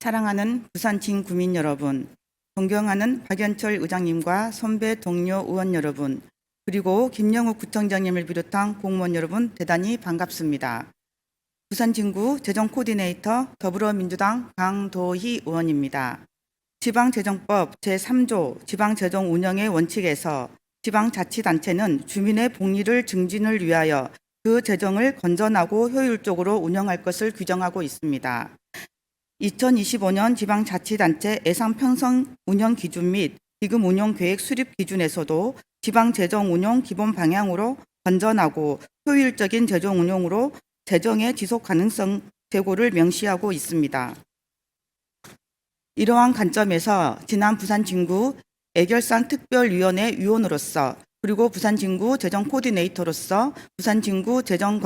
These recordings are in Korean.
사랑하는 부산진 구민 여러분, 존경하는 박연철 의장님과 선배 동료 의원 여러분, 그리고 김영욱 구청장님을 비롯한 공무원 여러분 대단히 반갑습니다. 부산진구 재정코디네이터 더불어민주당 강도희 의원입니다. 지방재정법 제3조 지방재정 운영의 원칙에서 지방자치단체는 주민의 복리를 증진을 위하여 그 재정을 건전하고 효율적으로 운영할 것을 규정하고 있습니다. 2025년 지방자치단체 예산 편성 운영 기준 및 기금 운용 계획 수립 기준에서도 지방재정 운용 기본 방향으로 건전하고 효율적인 재정 운용으로 재정의 지속 가능성 제고를 명시하고 있습니다. 이러한 관점에서 지난 부산진구 애결산 특별위원회 위원으로서 그리고 부산진구 재정 코디네이터로서 부산진구 재정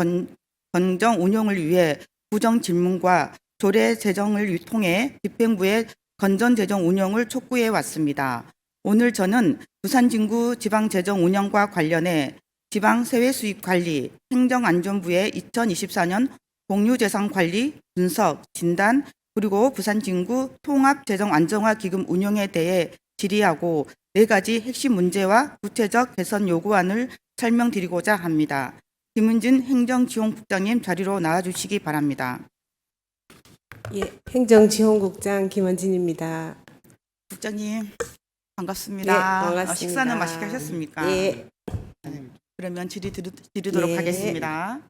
건정 운용을 위해 구정 질문과 조례 제정을 통해 집행부의 건전 재정 운영을 촉구해 왔습니다. 오늘 저는 부산진구 지방재정 운영과 관련해 지방세외수입관리 행정안전부의 2024년 공유재산관리 분석, 진단, 그리고 부산진구 통합재정안정화기금 운영에 대해 질의하고 4가지 핵심 문제와 구체적 개선 요구안을 설명드리고자 합니다. 김은진 행정지원국장님 자리로 나와주시기 바랍니다. 예, 행정지원국장 김원진입니다. 국장님 반갑습니다. 예, 반갑습니다. 식사는 맛있게 하셨습니까? 예. 그러면 드리도록 예. 하겠습니다.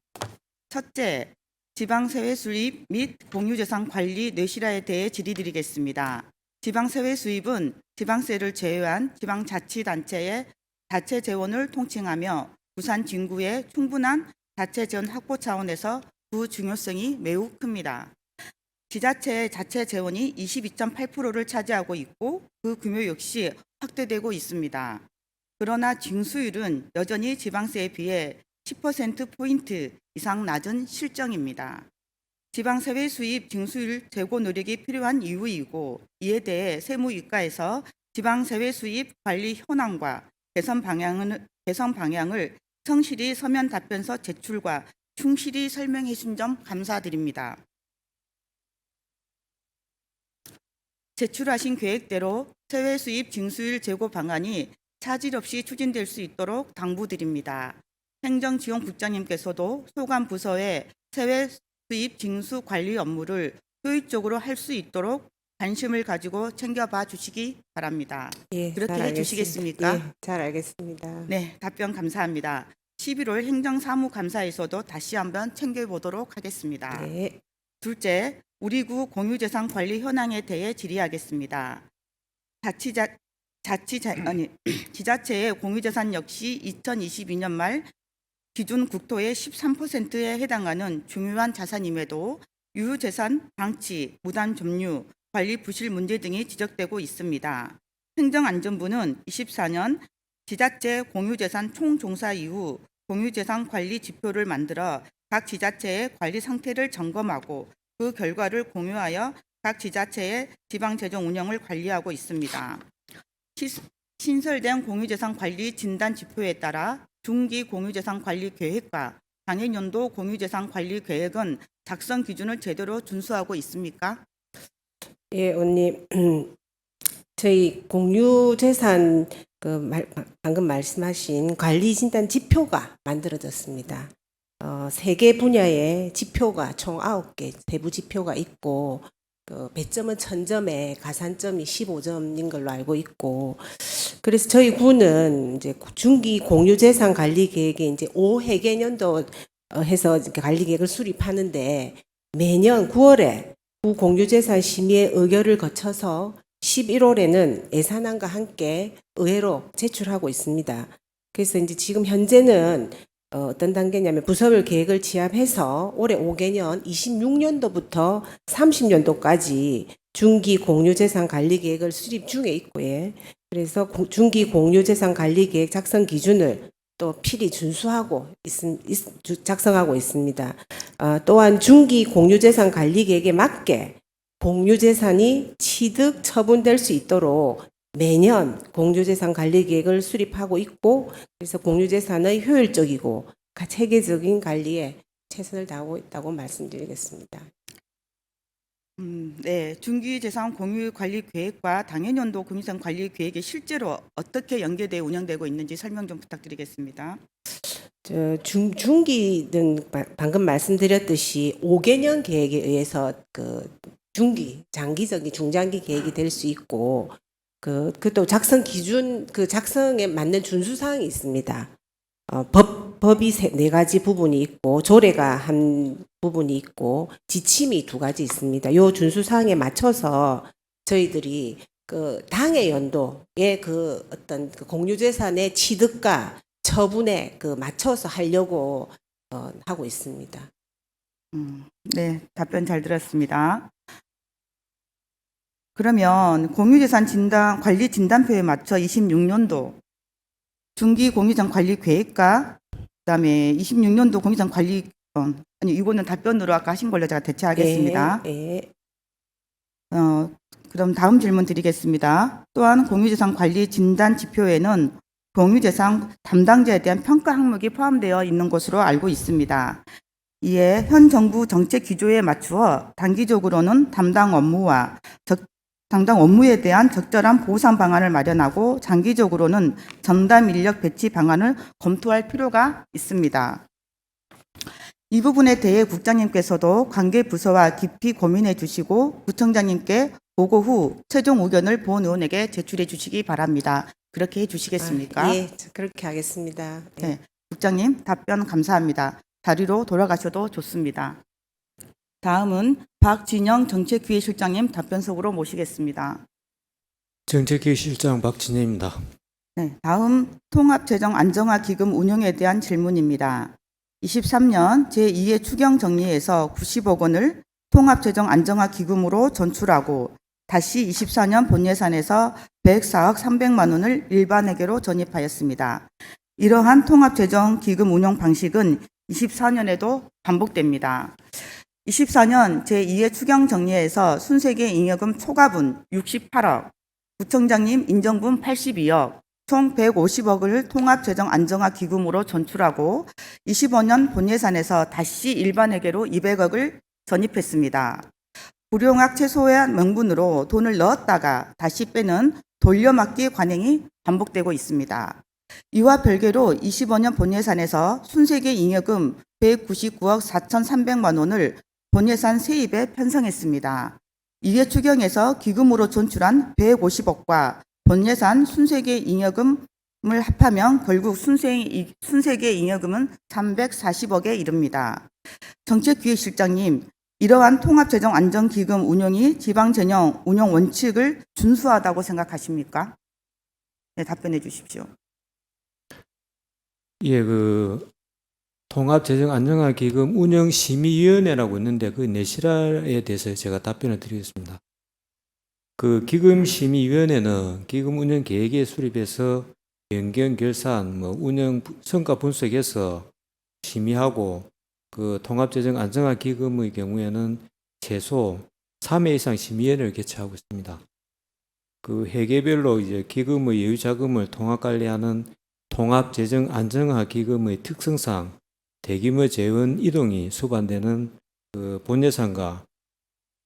첫째, 지방세외 수입 및 공유재산 관리 뇌실화에 대해 질의드리겠습니다. 지방세외 수입은 지방세를 제외한 지방자치단체의 자체 재원을 통칭하며 부산 진구의 충분한 자체 재원 확보 차원에서 그 중요성이 매우 큽니다. 지자체의 자체 재원이 22.8%를 차지하고 있고 그 규모 역시 확대되고 있습니다. 그러나 징수율은 여전히 지방세에 비해 10%포인트 이상 낮은 실정입니다. 지방세외 수입 징수율 제고 노력이 필요한 이유이고 이에 대해 세무이과에서 지방세외 수입 관리 현황과 개선 방향을 성실히 서면 답변서 제출과 충실히 설명해 준 점 감사드립니다. 제출하신 계획대로 세외 수입 징수율 제고 방안이 차질 없이 추진될 수 있도록 당부드립니다. 행정지원국장님께서도 소관 부서의 세외 수입 징수 관리 업무를 효율적으로 할 수 있도록 관심을 가지고 챙겨봐 주시기 바랍니다. 예, 그렇게 해주시겠습니까? 예, 잘 알겠습니다. 네, 답변 감사합니다. 11월 행정사무감사에서도 다시 한번 챙겨보도록 하겠습니다. 예. 둘째, 우리 구 공유재산 관리 현황에 대해 질의하겠습니다. 지자체의 공유재산 역시 2022년 말 기준 국토의 13%에 해당하는 중요한 자산임에도 유효재산 방치, 무단 점유, 관리 부실 문제 등이 지적되고 있습니다. 행정안전부는 24년 지자체 공유재산 총종사 이후 공유재산 관리 지표를 만들어 각 지자체의 관리 상태를 점검하고 그 결과를 공유하여 각 지자체의 지방재정 운영을 관리하고 있습니다. 신설된 공유재산 관리 진단 지표에 따라 중기 공유재산 관리 계획과 당해년도 공유재산 관리 계획은 작성 기준을 제대로 준수하고 있습니까? 예, 언니. 저희 공유재산 방금 말씀하신 관리 진단 지표가 만들어졌습니다. 3개 분야의 지표가 총 9개 세부 지표가 있고 배점은 1000점에 가산점이 15점인 걸로 알고 있고, 그래서 저희 구는 이제 중기 공유재산 관리 계획에 이제 5회계년도 해서 관리 계획을 수립하는데 매년 9월에 구 공유재산 심의 의결을 거쳐서 11월에는 예산안과 함께 의회로 제출하고 있습니다. 그래서 이제 지금 현재는 어떤 단계냐면 부서별 계획을 취합해서 올해 5개년 26년도부터 30년도까지 중기 공유재산 관리 계획을 수립 중에 있고요. 그래서 중기 공유재산 관리 계획 작성 기준을 또 필히 준수하고 작성하고 있습니다. 또한 중기 공유재산 관리 계획에 맞게 공유재산이 취득 처분될 수 있도록 매년 공유재산 관리 계획을 수립하고 있고, 그래서 공유재산의 효율적이고 체계적인 관리에 최선을 다하고 있다고 말씀드리겠습니다. 네, 중기재산 공유 관리 계획과 당해년도 공유재산 관리 계획이 실제로 어떻게 연계되어 운영되고 있는지 설명 좀 부탁드리겠습니다. 중기는 방금 말씀드렸듯이 5개년 계획에 의해서 그 중기, 장기적인 중장기 계획이 될 수 있고 그또 작성 기준 그 작성에 맞는 준수 사항이 있습니다. 법이 네 가지 부분이 있고 조례가 한 부분이 있고 지침이 2가지 있습니다. 요 준수 사항에 맞춰서 저희들이 그 당해 연도의 그 어떤 그 공유재산의 취득과 처분에 그 맞춰서 하려고 하고 있습니다. 네, 답변 잘 들었습니다. 그러면 공유재산 진단 관리 진단표에 맞춰 26년도 중기 공유재산 관리 계획과 그다음에 26년도 공유재산 관리 아니 이거는 답변으로 아까 하신 걸로 제가 대체하겠습니다. 예. 그럼 다음 질문 드리겠습니다. 또한 공유재산 관리 진단 지표에는 공유재산 담당자에 대한 평가 항목이 포함되어 있는 것으로 알고 있습니다. 이에 현 정부 정책 기조에 맞추어 단기적으로는 담당 업무에 대한 적절한 보상 방안을 마련하고 장기적으로는 전담 인력 배치 방안을 검토할 필요가 있습니다. 이 부분에 대해 국장님께서도 관계 부서와 깊이 고민해 주시고 구청장님께 보고 후 최종 의견을 본 의원에게 제출해 주시기 바랍니다. 그렇게 해 주시겠습니까? 예, 그렇게 하겠습니다. 예. 네, 국장님 답변 감사합니다. 자리로 돌아가셔도 좋습니다. 다음은 박진영 정책기획실장님 답변석으로 모시겠습니다. 정책기획실장 박진혜입니다. 네, 다음 통합재정 안정화 기금 운영에 대한 질문입니다. 23년 제2회 추경 정리에서 90억 원을 통합재정 안정화 기금으로 전출하고 다시 24년 본예산에서 104억 300만 원을 일반회계로 전입하였습니다. 이러한 통합재정 기금 운영 방식은 24년에도 반복됩니다. 24년 제2회 추경 정리에서 순세계 잉여금 초과분 68억, 구청장님 인정분 82억, 총 150억을 통합재정 안정화 기금으로 전출하고 25년 본예산에서 다시 일반회계로 200억을 전입했습니다. 불용학 최소한 명분으로 돈을 넣었다가 다시 빼는 돌려막기 관행이 반복되고 있습니다. 이와 별개로 25년 본예산에서 순세계 잉여금 199억 4,300만 원을 본예산 세입에 편성했습니다. 이해 추경에서 기금으로 전출한 150억과 본예산 순세계 잉여금을 합하면 결국 순세계 잉여금은 340억에 이릅니다. 정책기획실장님, 이러한 통합재정 안정기금 운영이 지방재정 운영 원칙을 준수하다고 생각하십니까? 네, 답변해 주십시오. 예, 통합재정안정화기금 운영심의위원회라고 있는데 그 내실화에 대해서 제가 답변을 드리겠습니다. 그 기금심의위원회는 기금 운영 계획에 수립해서 변경, 결산, 운영 성과 분석해서 심의하고 그 통합재정 안정화 기금의 경우에는 최소 3회 이상 심의위원회를 개최하고 있습니다. 그 회계별로 이제 기금의 여유 자금을 통합 관리하는 통합재정 안정화 기금의 특성상 대규모 재원 이동이 수반되는 그 본예산과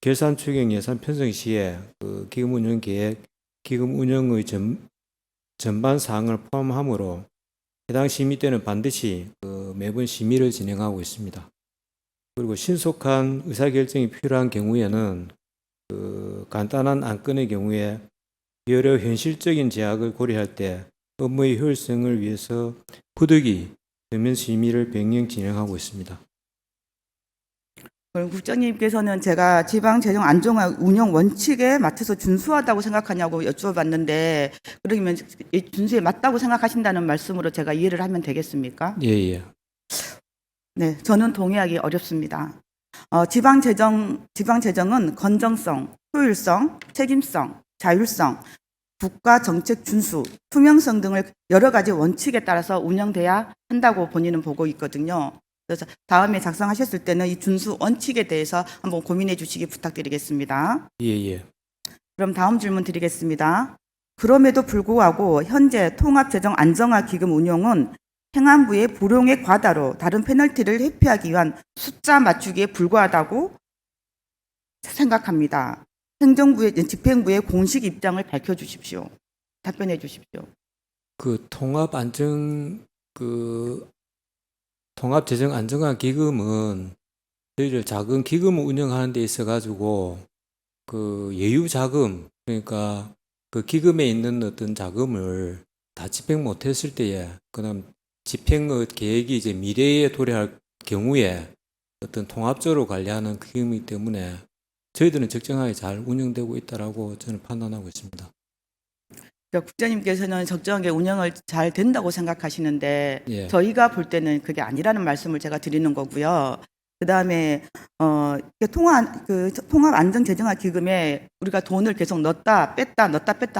결산 추경 예산 편성 시에 그 기금 운영 계획, 기금 운영의 전반 사항을 포함하므로 해당 심의 때는 반드시 매번 심의를 진행하고 있습니다. 그리고 신속한 의사결정이 필요한 경우에는 간단한 안건의 경우에 여러 현실적인 제약을 고려할 때 업무의 효율성을 위해서 부득이 전면 심의를 병행 진행하고 있습니다. 그럼 국장님께서는 제가 지방재정 안정화 운영 원칙에 맞춰서 준수하다고 생각하냐고 여쭤봤는데 그러면 이 준수에 맞다고 생각하신다는 말씀으로 제가 이해를 하면 되겠습니까? 예. 네, 저는 동의하기 어렵습니다. 지방재정은 건정성, 효율성, 책임성, 자율성, 국가 정책 준수, 투명성 등을 여러 가지 원칙에 따라서 운영돼야 한다고 본인은 보고 있거든요. 그래서 다음에 작성하셨을 때는 이 준수 원칙에 대해서 한번 고민해 주시기 부탁드리겠습니다. 예. 그럼 다음 질문 드리겠습니다. 그럼에도 불구하고 현재 통합재정 안정화 기금 운용은 행안부의 불용의 과다로 다른 페널티를 회피하기 위한 숫자 맞추기에 불과하다고 생각합니다. 행정부의 집행부의 공식 입장을 밝혀주십시오. 답변해 주십시오. 그 통합재정안정화기금은 저희들 작은 기금을 운영하는 데 있어 가지고 그 예유자금, 그러니까 그 기금에 있는 어떤 자금을 다 집행 못했을 때에, 그다음 집행의 계획이 이제 미래에 도래할 경우에 어떤 통합적으로 관리하는 기금이기 때문에 저희들은 적정하게 잘 운영되고 있다라고 저는 판단하고 있습니다. 그러니까 국장님께서는 적정하게 운영을 잘 된다고 생각하시는데 예. 저희가 볼 때는 그게 아니라는 말씀을 제가 드리는 거고요. 그다음에 통합안정재정화기금에 우리가 돈을 계속 넣었다 뺐다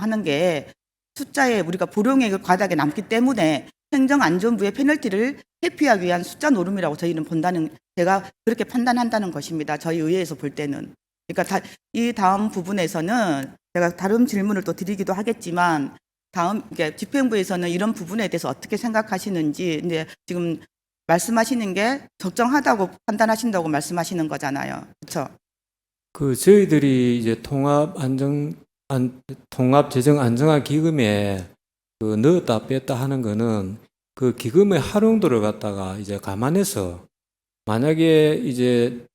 하는 게 숫자에 우리가 불용액을 과다하게 남기 때문에 행정안전부의 페널티를 회피하기 위한 숫자 노름이라고 저희는 본다는, 제가 그렇게 판단한다는 것입니다. 저희 의회에서 볼 때는. 그러니까 이 다음 부분에서는 제가 다른 질문을 또 드리기도 하겠지만 이게 집행부에서는 이런 부분에 대해서 어떻게 생각하시는지, 이제 지금 말씀하시는 게 적정하다고 판단하신다고 말씀하시는 거잖아요. 그렇죠? 그 저희들이 이제 통합재정안정화기금에 그 넣었다 뺐다 하는 거는 그 기금의 활용도를 갖다가 이제 감안해서, 만약에 이제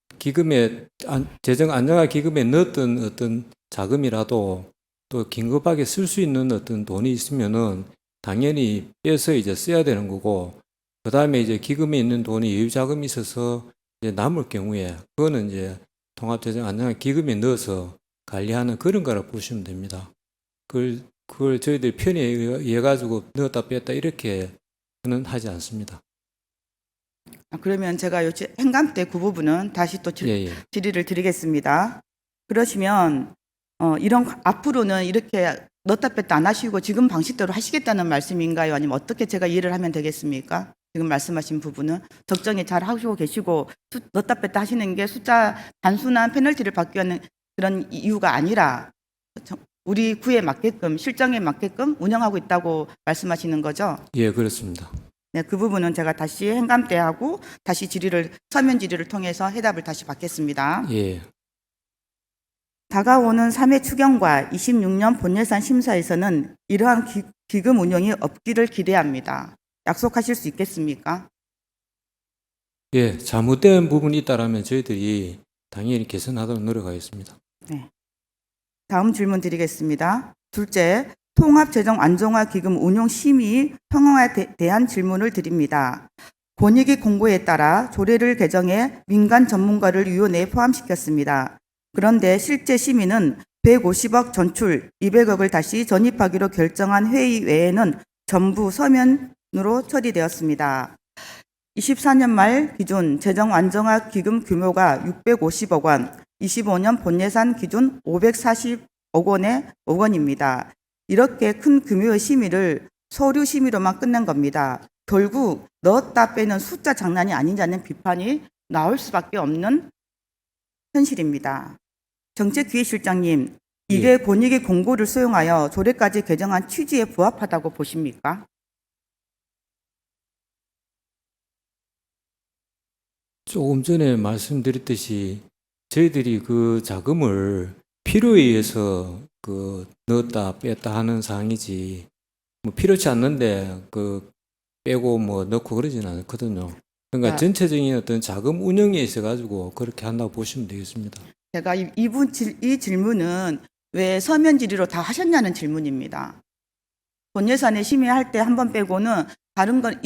재정안정화기금에 넣었던 어떤 자금이라도 또 긴급하게 쓸 수 있는 어떤 돈이 있으면은 당연히 빼서 이제 써야 되는 거고, 그 다음에 이제 기금에 있는 돈이 여유자금이 있어서 이제 남을 경우에 그거는 이제 통합재정안정화기금에 넣어서 관리하는 그런 거라 보시면 됩니다. 그걸 저희들이 편의에 의해 가지고 넣었다 뺐다 이렇게는 하지 않습니다. 그러면 제가 요 행감 때 그 부분은 다시 또 예. 질의를 드리겠습니다. 그러시면 앞으로는 이렇게 넣었다 뺐다 안 하시고 지금 방식대로 하시겠다는 말씀인가요? 아니면 어떻게 제가 이해를 하면 되겠습니까? 지금 말씀하신 부분은 적정히 잘 하시고 계시고 넣었다 뺐다 하시는 게 단순한 페널티를 받기 위한 그런 이유가 아니라 우리 구에 맞게끔, 실정에 맞게끔 운영하고 있다고 말씀하시는 거죠? 예, 그렇습니다. 네, 그 부분은 제가 다시 행감 때 하고 다시 서면 질의를 통해서 해답을 다시 받겠습니다. 예. 다가오는 3회 추경과 26년 본예산 심사에서는 이러한 기금 운영이 없기를 기대합니다. 약속하실 수 있겠습니까? 예, 잘못된 부분이 있다라면 저희들이 당연히 개선하도록 노력하겠습니다. 네. 다음 질문 드리겠습니다. 둘째, 통합재정안정화기금 운용심의 평형화에 대한 질문을 드립니다. 권익위 공고에 따라 조례를 개정해 민간 전문가를 위원회에 포함시켰습니다. 그런데 실제 심의는 150억 전출 200억을 다시 전입하기로 결정한 회의 외에는 전부 서면으로 처리되었습니다. 24년 말 기준 재정안정화기금 규모가 650억 원, 25년 본예산 기준 540억 원입니다. 이렇게 큰 규모의 심의를 서류 심의로만 끝낸 겁니다. 결국 넣었다 빼는 숫자 장난이 아니냐는 비판이 나올 수밖에 없는 현실입니다. 정책기획실장님, 이게 권익위 공고를 수용하여 조례까지 개정한 취지에 부합하다고 보십니까? 조금 전에 말씀드렸듯이 저희들이 그 자금을 필요에 의해서 그 넣었다 뺐다 하는 사항이지, 뭐 필요치 않는데 그 빼고 뭐 넣고 그러지는 않거든요. 그러니까 전체적인 어떤 자금 운영에 있어 가지고 그렇게 한다고 보시면 되겠습니다. 제가 이 질문은 왜 서면 질의로 다 하셨냐는 질문입니다. 본예산에 심의할 때 한 번 빼고는 다른 건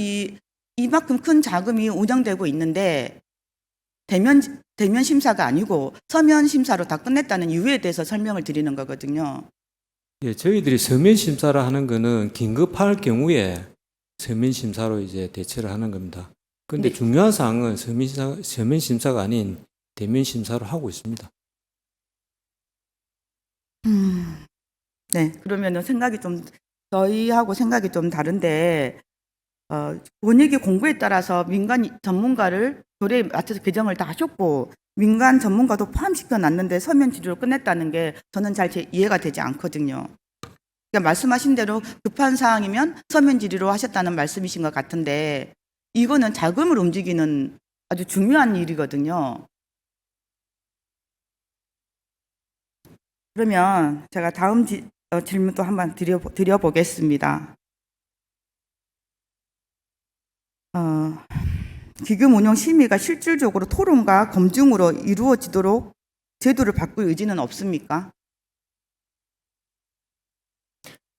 이만큼 큰 자금이 운영되고 있는데 대면 심사가 아니고 서면 심사로 다 끝냈다는 이유에 대해서 설명을 드리는 거거든요. 예, 저희들이 서면 심사를 하는 거는 긴급할 경우에 서면 심사로 이제 대처를 하는 겁니다. 그런데 네. 중요한 사항은 서면 심사가 아닌 대면 심사로 하고 있습니다. 네, 그러면은 저희하고 생각이 좀 다른데, 권익위 공고에 따라서 민간 전문가를 조례에 맞춰서 개정을 다 하셨고, 민간 전문가도 포함시켜 놨는데 서면 질의로 끝냈다는 게 저는 잘 이해가 되지 않거든요. 그러니까 말씀하신 대로 급한 사항이면 서면 질의로 하셨다는 말씀이신 것 같은데, 이거는 자금을 움직이는 아주 중요한 일이거든요. 그러면 제가 다음 질문도 한번 드려보겠습니다. 기금 운용 심의가 실질적으로 토론과 검증으로 이루어지도록 제도를 바꿀 의지는 없습니까?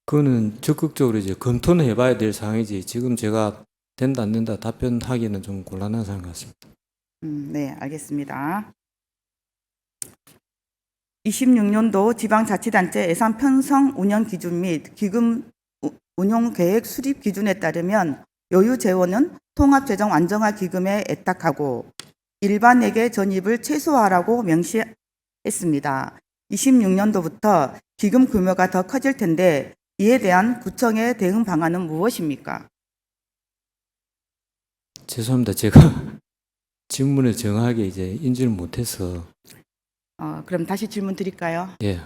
그거는 적극적으로 이제 검토는 해봐야 될 사항이지 지금 제가 된다 안 된다 답변하기는 좀 곤란한 상황 같습니다. 네, 알겠습니다. 26년도 지방자치단체 예산 편성 운영 기준 및 기금 운용 계획 수립 기준에 따르면 여유 재원은 통합재정 안정화 기금에 애탁하고 일반에게 전입을 최소화하라고 명시했습니다. 26년도부터 기금 규모가 더 커질 텐데 이에 대한 구청의 대응 방안은 무엇입니까? 죄송합니다. 제가 질문을 정확하게 이제 인지를 못해서 그럼 다시 질문 드릴까요? 예.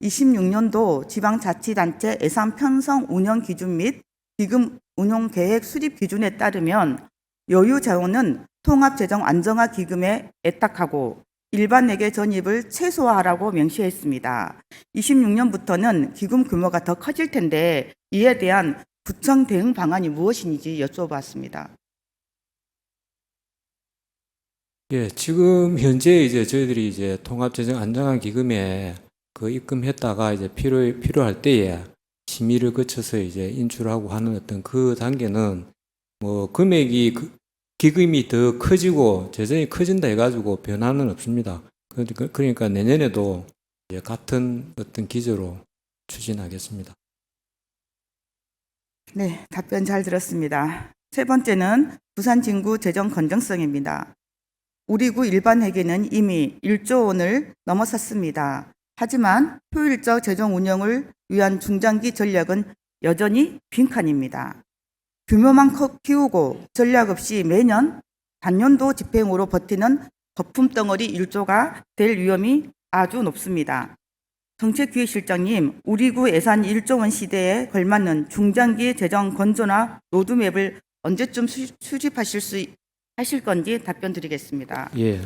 26년도 지방자치단체 예산 편성 운영 기준 및 기금 운용 계획 수립 기준에 따르면 여유 자원은 통합재정 안정화 기금에 애탁하고 일반에게 전입을 최소화하라고 명시했습니다. 26년부터는 기금 규모가 더 커질 텐데 이에 대한 구청 대응 방안이 무엇인지 여쭤봤습니다. 예, 지금 현재 이제 저희들이 이제 통합재정 안정화 기금에 그 입금했다가 이제 필요할 때에 심의를 거쳐서 이제 인출하고 하는 어떤 그 단계는 뭐 금액이 기금이 더 커지고 재정이 커진다 해가지고 변화는 없습니다. 그러니까 내년에도 이제 같은 어떤 기조로 추진하겠습니다. 네, 답변 잘 들었습니다. 세 번째는 부산 진구 재정 건전성입니다. 우리 구 일반 회계는 이미 1조 원을 넘어섰습니다. 하지만 효율적 재정 운영을 위한 중장기 전략은 여전히 빈칸입니다. 규모만 키우고 전략 없이 매년 단년도 집행으로 버티는 거품 덩어리 1조가 될 위험이 아주 높습니다. 정책기획실장님, 우리 구 예산 1조 원 시대에 걸맞는 중장기 재정 건전화 로드맵을 언제쯤 수립하실 건지 답변 드리겠습니다. 예.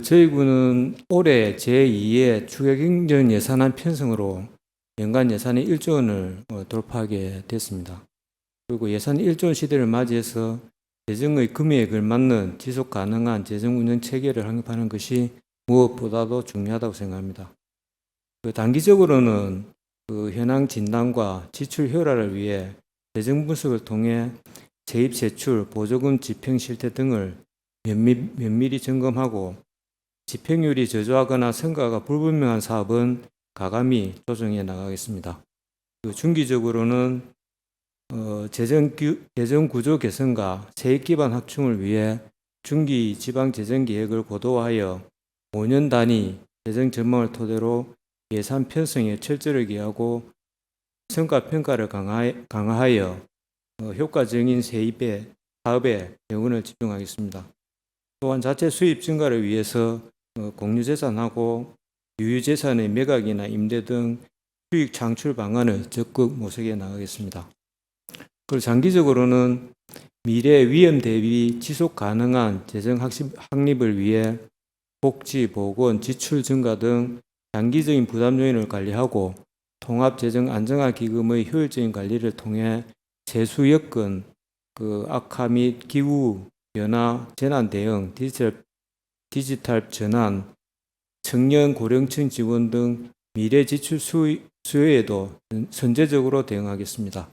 저희 군은 올해 제2의 추경행정 예산안 편성으로 연간 예산이 1조 원을 돌파하게 됐습니다. 그리고 예산 1조 원 시대를 맞이해서 재정의 금액에 걸맞는 지속 가능한 재정 운영 체계를 확립하는 것이 무엇보다도 중요하다고 생각합니다. 단기적으로는 현황 진단과 지출 효율화를 위해 재정 분석을 통해 세입 세출, 보조금 집행 실태 등을 면밀히 점검하고 집행률이 저조하거나 성과가 불분명한 사업은 가감히 조정해 나가겠습니다. 중기적으로는 재정 구조 개선과 세입 기반 확충을 위해 중기 지방 재정 계획을 고도화하여 5년 단위 재정 전망을 토대로 예산 편성에 철저히 기하고 성과 평가를 강화하여 효과적인 세입의 사업에 재원을 집중하겠습니다. 또한 자체 수입 증가를 위해서 공유재산하고 유유재산의 매각이나 임대 등 수익 창출 방안을 적극 모색해 나가겠습니다. 그리고 장기적으로는 미래 위험 대비 지속 가능한 재정 확립을 위해 복지, 보건, 지출 증가 등 장기적인 부담 요인을 관리하고 통합재정 안정화 기금의 효율적인 관리를 통해 세수 여건, 악화 및 기후 변화, 재난 대응, 디지털 전환, 청년 고령층 지원 등 미래 지출 수요에도 선제적으로 대응하겠습니다.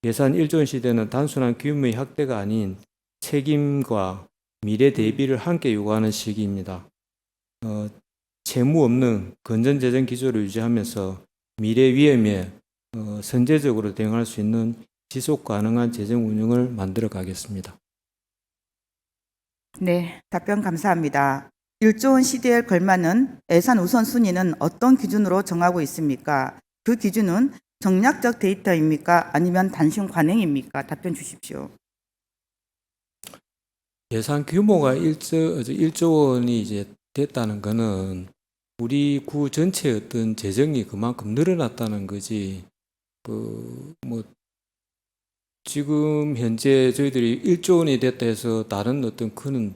예산 1조 원 시대는 단순한 규모의 확대가 아닌 책임과 미래 대비를 함께 요구하는 시기입니다. 채무 없는 건전 재정 기조를 유지하면서 미래 위험에 선제적으로 대응할 수 있는 지속 가능한 재정 운영을 만들어 가겠습니다. 네, 답변 감사합니다. 1조 원 시대에 걸맞는 예산 우선순위는 어떤 기준으로 정하고 있습니까? 그 기준은 정략적 데이터입니까? 아니면 단순 관행입니까? 답변 주십시오. 예산 규모가 1조 원이 이제 됐다는 것은 우리 구 전체 어떤 재정이 그만큼 늘어났다는 거지. 지금 현재 저희들이 1조 원이 됐다 해서 다른 어떤 큰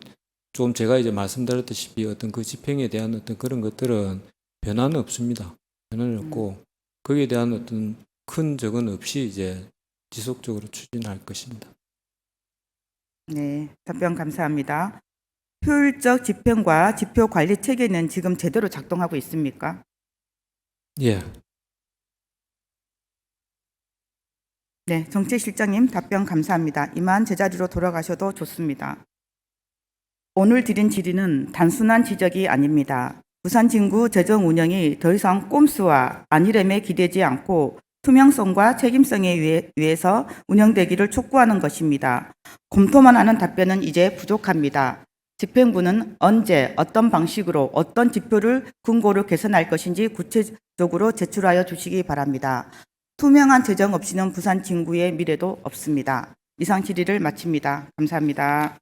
좀 제가 이제 말씀드렸다시피 어떤 그 집행에 대한 어떤 그런 것들은 변화는 없습니다. 변화는 없고 거기에 대한 어떤 큰 적은 없이 이제 지속적으로 추진할 것입니다. 네, 답변 감사합니다. 효율적 집행과 지표 관리 체계는 지금 제대로 작동하고 있습니까? 예, 네, 정책실장님 답변 감사합니다. 이만 제자리로 돌아가셔도 좋습니다. 오늘 드린 질의는 단순한 지적이 아닙니다. 부산진구 재정 운영이 더 이상 꼼수와 안일함에 기대지 않고 투명성과 책임성에 의해서 운영되기를 촉구하는 것입니다. 검토만 하는 답변은 이제 부족합니다. 집행부는 언제 어떤 방식으로 어떤 지표를 근거로 개선할 것인지 구체적으로 제출하여 주시기 바랍니다. 투명한 재정 없이는 부산 진구의 미래도 없습니다. 이상 질의를 마칩니다. 감사합니다.